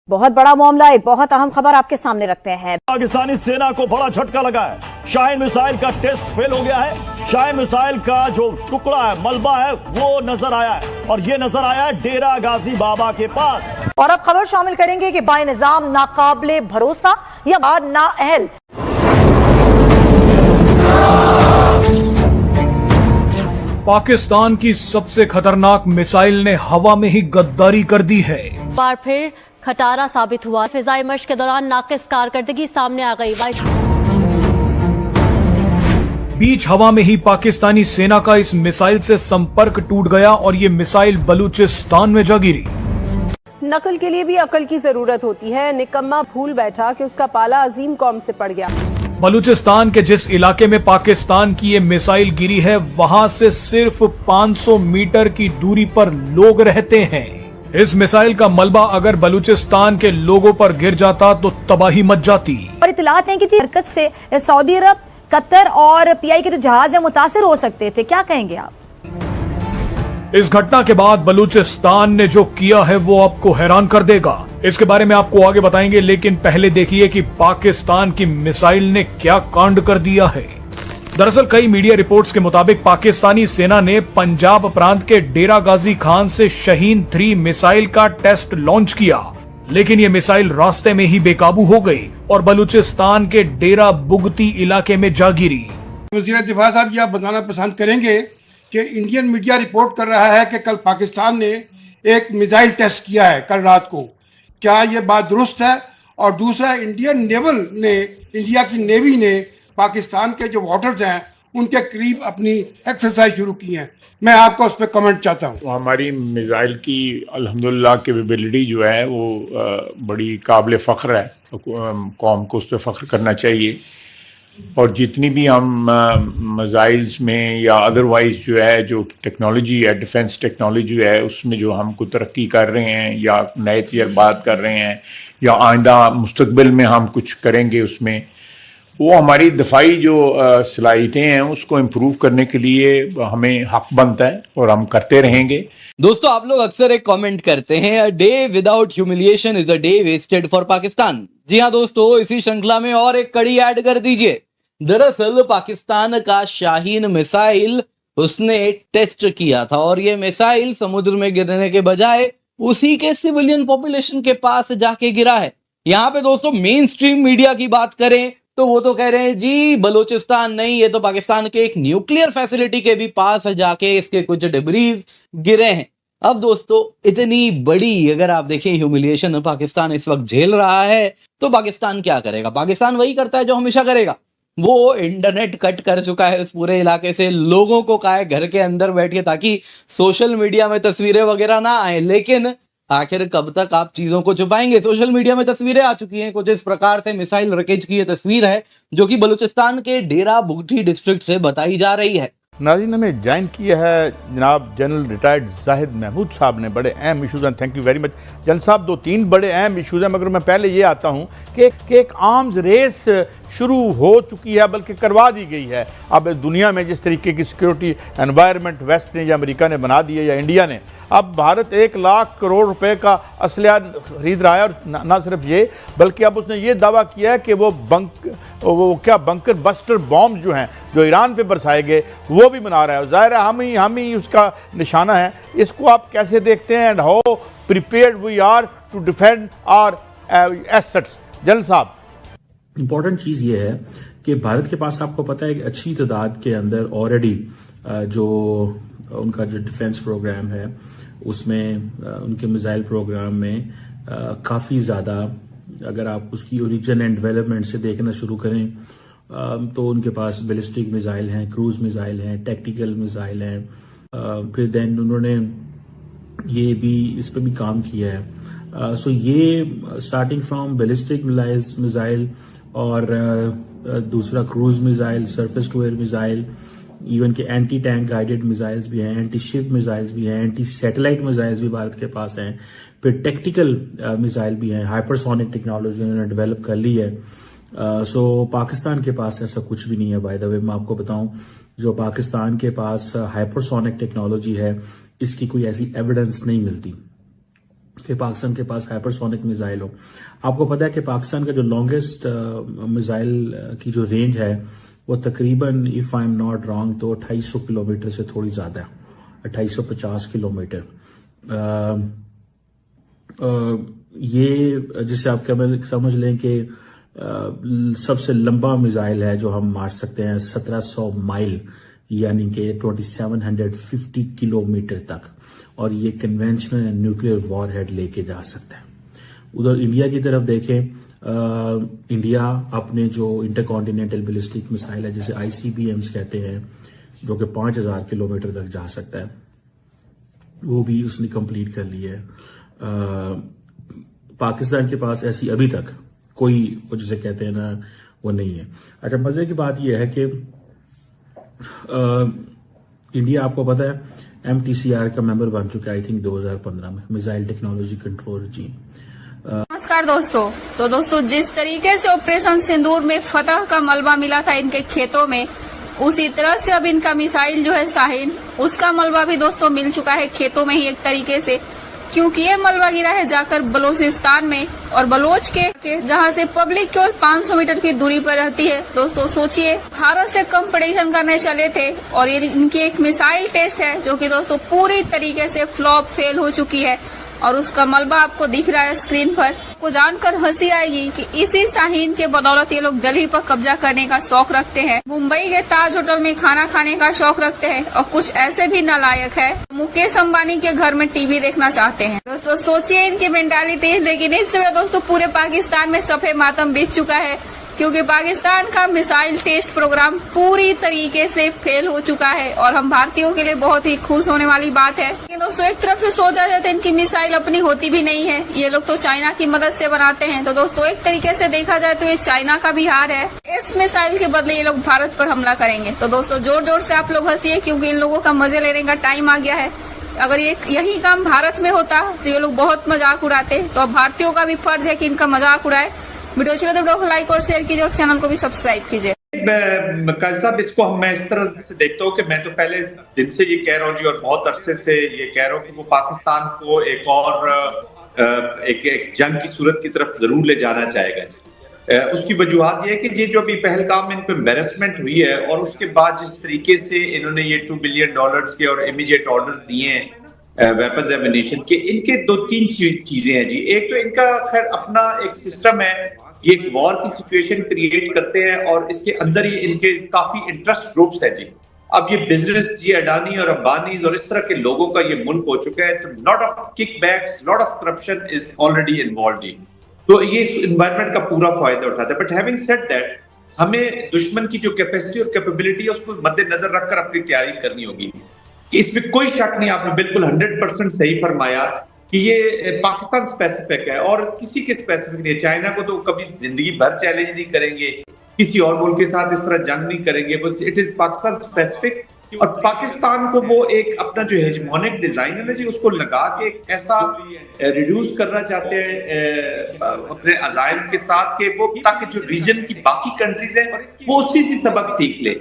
बहुत बड़ा मामला, एक बहुत अहम खबर आपके सामने रखते हैं। पाकिस्तानी सेना को बड़ा झटका लगा है। शाहीन मिसाइल का टेस्ट फेल हो गया है। शाहीन मिसाइल का जो टुकड़ा है, मलबा है, वो नजर आया है और ये नजर आया है डेरा गाजी बाबा के पास। और अब खबर शामिल करेंगे कि बानिजाम नाकाबिले भरोसा या नाअहल। पाकिस्तान की सबसे खतरनाक मिसाइल ने हवा में ही गद्दारी कर दी है। बार फिर खटारा साबित हुआ। फिजाई मश्क के दौरान नाकिस कारकर्दगी सामने आ गई। बीच हवा में ही पाकिस्तानी सेना का इस मिसाइल से संपर्क टूट गया और ये मिसाइल बलूचिस्तान में जा गिरी। नकल के लिए भी अकल की जरूरत होती है। निकम्मा भूल बैठा कि उसका पाला अजीम कौम से पड़ गया। बलूचिस्तान के जिस इलाके में पाकिस्तान की ये मिसाइल गिरी है, वहां से सिर्फ 500 मीटर की दूरी पर लोग रहते हैं। इस मिसाइल का मलबा अगर बलूचिस्तान के लोगों पर गिर जाता तो तबाही मच जाती। और इत्तलात हैं कि हरकत से सऊदी अरब, कतर और पीआई के जो जहाज है मुतासिर हो सकते थे। क्या कहेंगे आप? इस घटना के बाद बलूचिस्तान ने जो किया है वो आपको हैरान कर देगा। इसके बारे में आपको आगे बताएंगे, लेकिन पहले देखिए कि पाकिस्तान की मिसाइल ने क्या कांड कर दिया है। दरअसल कई मीडिया रिपोर्ट्स के मुताबिक पाकिस्तानी सेना ने पंजाब प्रांत के डेरा गाजी खान से शाहीन 3 मिसाइल का टेस्ट लॉन्च किया, लेकिन ये मिसाइल रास्ते में ही बेकाबू हो गई और बलूचिस्तान के डेरा बुगती इलाके में जा गिरी। वज़ीर दिफा साहब, ये आप बताना पसंद करेंगे कि इंडियन मीडिया रिपोर्ट कर रहा है कि कल पाकिस्तान ने एक मिसाइल टेस्ट किया है कल रात को। क्या ये बात दुरुस्त है? और दूसरा, इंडियन नेवल ने, इंडिया की नेवी ने पाकिस्तान के जो वाटर्स हैं उनके करीब अपनी एक्सरसाइज शुरू की है। मैं आपका उस पर कमेंट चाहता हूँ। हमारी मिसाइल की अल्हम्दुलिल्लाह कैपेबिलिटी जो है वो बड़ी काबिल फ़ख्र है। कौम को उस पर फ़ख्र करना चाहिए। और जितनी भी हम मिसाइल्स में या अदरवाइज जो है जो टेक्नोलॉजी है, डिफेंस टेक्नोलॉजी है, उसमें जो हम कुछ तरक्की कर रहे हैं या नए तजर्बात कर रहे हैं या आइंदा मुस्तकबिल में हम कुछ करेंगे, उसमें वो हमारी दफाई जो सलाहियतें हैं उसको इम्प्रूव करने के लिए हमें हक बनता है और हम करते रहेंगे। दोस्तों, आप लोग अक्सर एक कमेंट करते हैं, a day without humiliation is a day wasted for Pakistan. जी हाँ दोस्तों, इसी श्रृंखला में और एक कड़ी ऐड कर दीजिए। दरअसल पाकिस्तान का शाहीन मिसाइल उसने टेस्ट किया था और ये मिसाइल समुद्र में गिरने के बजाय उसी के सिविलियन पॉपुलेशन के पास जाके गिरा है। यहाँ पे दोस्तों मेन स्ट्रीम मीडिया की बात करें तो वो तो कह रहे हैं जी बलूचिस्तान नहीं, ये तो पाकिस्तान के एक न्यूक्लियर फैसिलिटी के भी पास जाके इसके कुछ डिब्रीज गिरे हैं। अब दोस्तों, इतनी बड़ी अगर आप देखें ह्यूमिलिएशन पाकिस्तान इस वक्त झेल रहा है तो पाकिस्तान क्या करेगा? पाकिस्तान वही करता है जो हमेशा करेगा। वो इंटरनेट कट कर चुका है उस पूरे इलाके से। लोगों को कहा है घर के अंदर बैठिए ताकि सोशल मीडिया में तस्वीरें वगैरह ना आए, लेकिन आखिर कब तक आप चीजों को छुपाएंगे? सोशल मीडिया में तस्वीरें आ चुकी हैं। कुछ इस प्रकार से मिसाइल रकेज की ये तस्वीर है जो कि बलूचिस्तान के डेरा बुगटी डिस्ट्रिक्ट से बताई जा रही है। नाज़रीन, हमें ज्वाइन किया है जनाब जनरल रिटायर्ड जाहिद महमूद साहब ने। बड़े अहम इशूज़ हैं, thank you very much general साहब। 2-3 बड़े अहम इशूज़ हैं, मगर मैं पहले ये आता हूँ कि एक आर्म्स रेस शुरू हो चुकी है, बल्कि करवा दी गई है। अब दुनिया में जिस तरीके की सिक्योरिटी एनवायरनमेंट वेस्ट ने या अमेरिका ने बना दी है या इंडिया ने, अब भारत 1 लाख करोड़ रुपए का असलहा खरीद रहा है। और ना सिर्फ ये, बल्कि अब उसने ये दावा किया है कि वो बंकर बस्टर बॉम्ब जो हैं जो ईरान पे बरसाए गए वो भी बना रहा है। ज़ाहिर है हम ही उसका निशाना है। इसको आप कैसे देखते हैं? And how prepared we are to defend our assets? General साहब, इम्पॉर्टेंट चीज़ ये है कि भारत के पास आपको पता है कि अच्छी तादाद के अंदर ऑलरेडी जो उनका जो डिफेंस प्रोग्राम है उसमें उनके मिसाइल प्रोग्राम में काफ़ी ज़्यादा, अगर आप उसकी ओरिजिन एंड डेवलपमेंट से देखना शुरू करें तो उनके पास बैलिस्टिक मिसाइल हैं, क्रूज मिसाइल हैं, टैक्टिकल मिसाइल हैं। फिर देन उन्होंने ये भी इस पर भी काम किया है। सो ये स्टार्टिंग फ्रॉम बैलिस्टिक मिसाइल और दूसरा cruise missile, surface to air missile, even के एंटी टैंक गाइडेड मिसाइल्स भी हैं, एंटी शिप मिसाइल्स भी हैं, एंटी सैटेलाइट मिसाइल्स भी भारत के पास हैं। फिर टेक्टिकल मिसाइल भी हैं, हाइपरसोनिक टेक्नोलॉजी उन्होंने डेवलप कर ली है। सो पाकिस्तान के पास ऐसा कुछ भी नहीं है। बाय द वे मैं आपको बताऊं, जो पाकिस्तान के पास हाइपरसोनिक टेक्नोलॉजी है इसकी कोई ऐसी एविडेंस नहीं मिलती। कि पाकिस्तान के पास हाइपरसोनिक मिसाइल हो। आपको पता है कि पाकिस्तान का जो लॉन्गेस्ट मिसाइल की जो रेंज है वो तकरीबन, if I am not wrong, तो 2800 किलोमीटर से थोड़ी ज्यादा है, 2850 किलोमीटर। ये जिसे आप समझ लें कि सबसे लंबा मिसाइल है जो हम मार सकते हैं 1700 माइल, यानी कि 2750 किलोमीटर तक, और ये कन्वेंशनल न्यूक्लियर वॉरहेड लेके जा सकता है। उधर इंडिया की तरफ देखें, इंडिया अपने जो इंटरकॉन्टिनेंटल बैलिस्टिक मिसाइल है जिसे ICBMs कहते हैं, जो कि 5000 किलोमीटर तक जा सकता है, वो भी उसने कंप्लीट कर लिया है। पाकिस्तान के पास ऐसी अभी तक कोई, वो जिसे कहते हैं ना, वो नहीं है। अच्छा, मजे की बात यह है कि इंडिया, आपको पता है, MTCR का मेंबर बन चुका है, आई थिंक 2015 में, मिसाइल टेक्नोलॉजी कंट्रोल रजीम। नमस्कार दोस्तों। तो दोस्तों, जिस तरीके से ऑपरेशन सिंदूर में फतह का मलबा मिला था इनके खेतों में, उसी तरह से अब इनका मिसाइल जो है शाहीन, उसका मलबा भी दोस्तों मिल चुका है खेतों में ही एक तरीके से, क्योंकि ये मलबा गिरा है जाकर बलोचिस्तान में, और बलोच के जहां से पब्लिक केवल 500 मीटर की दूरी पर रहती है। दोस्तों सोचिए, भारत से कंपटीशन करने चले थे और ये इनकी एक मिसाइल टेस्ट है जो कि दोस्तों पूरी तरीके से फ्लॉप, फेल हो चुकी है, और उसका मलबा आपको दिख रहा है स्क्रीन पर। आपको जानकर हंसी आएगी कि इसी शाहीन के बदौलत ये लोग दिल्ली पर कब्जा करने का शौक रखते हैं, मुंबई के ताज होटल में खाना खाने का शौक रखते हैं, और कुछ ऐसे भी नालायक है मुकेश अंबानी के घर में टीवी देखना चाहते हैं। दोस्तों सोचिए इनकी मेंटालिटी। लेकिन इस समय दोस्तों पूरे पाकिस्तान में सफे मातम बीत चुका है, क्योंकि पाकिस्तान का मिसाइल टेस्ट प्रोग्राम पूरी तरीके से फेल हो चुका है, और हम भारतीयों के लिए बहुत ही खुश होने वाली बात है। लेकिन दोस्तों एक तरफ से सोचा जाए तो इनकी मिसाइल अपनी होती भी नहीं है, ये लोग तो चाइना की मदद से बनाते हैं। तो दोस्तों एक तरीके से देखा जाए तो ये चाइना का भी हार है। इस मिसाइल के बदले ये लोग भारत पर हमला करेंगे। तो दोस्तों जोर जोर से आप लोग हंसिए, क्योंकि इन लोगों का मजे लेने का टाइम आ गया है। अगर ये यही काम भारत में होता तो ये लोग बहुत मजाक उड़ाते। तो अब भारतीयों का भी फर्ज है कि इनका मजाक उड़ाए। वीडियो अच्छी लगे तो वीडियो को लाइक और शेयर कीजिए, और चैनल को भी सब्सक्राइब कीजिए। साहब, इसको मैं इस तरह से देखता हूँ कि मैं तो पहले दिन से ये कह रहा हूँ जी, और बहुत अरसे से ये कह रहा हूँ कि वो पाकिस्तान को एक और एक जंग की सूरत की तरफ जरूर ले जाना चाहेगा जी। उसकी वजूहत ये है कि ये जो अभी पहलगाम में इनको एम्बेरसमेंट हुई है, और उसके बाद जिस तरीके से इन्होंने ये $2 बिलियन के और इमीडिएट ऑर्डर्स दिए हैं वेपन्स एमिनेशन के, इनके 2-3 चीजें हैं जी। एक तो इनका खैर अपना एक सिस्टम है, ये एक वॉर की सिचुएशन क्रिएट करते हैं, और इसके अंदर ये इनके काफी इंटरेस्ट ग्रुप्स है जी। अब ये बिजनेस, ये अडानी और अंबानीज और इस तरह के लोगों का ये मुल्क हो चुका है, तो lot of kickbacks, lot of corruption is already involved जी। तो ये इस एनवायरनमेंट का पूरा फायदा उठाता है। बट हैविंग सेड दैट, हमें दुश्मन की जो कैपेसिटी और कैपेबिलिटी है उसको मद्देनजर रखकर अपनी तैयारी करनी होगी। कि इसमें कोई शक नहीं, आपने बिल्कुल 100% सही फरमाया कि ये पाकिस्तान स्पेसिफिक है और किसी के स्पेसिफिक नहीं है। चाइना को तो कभी जिंदगी भर चैलेंज नहीं करेंगे, किसी और मुल्क के साथ इस तरह जंग नहीं करेंगे, इट इज पाकिस्तान स्पेसिफिक। और पाकिस्तान को वो एक अपना जो हेजेमोनिक डिजाइन है ना जी, उसको लगा के एक ऐसा रिड्यूस करना चाहते हैं अपने अजाइम के साथ, कि वो ताकि जो रीजन की बाकी कंट्रीज हैं वो उसी से सबक सीख ले।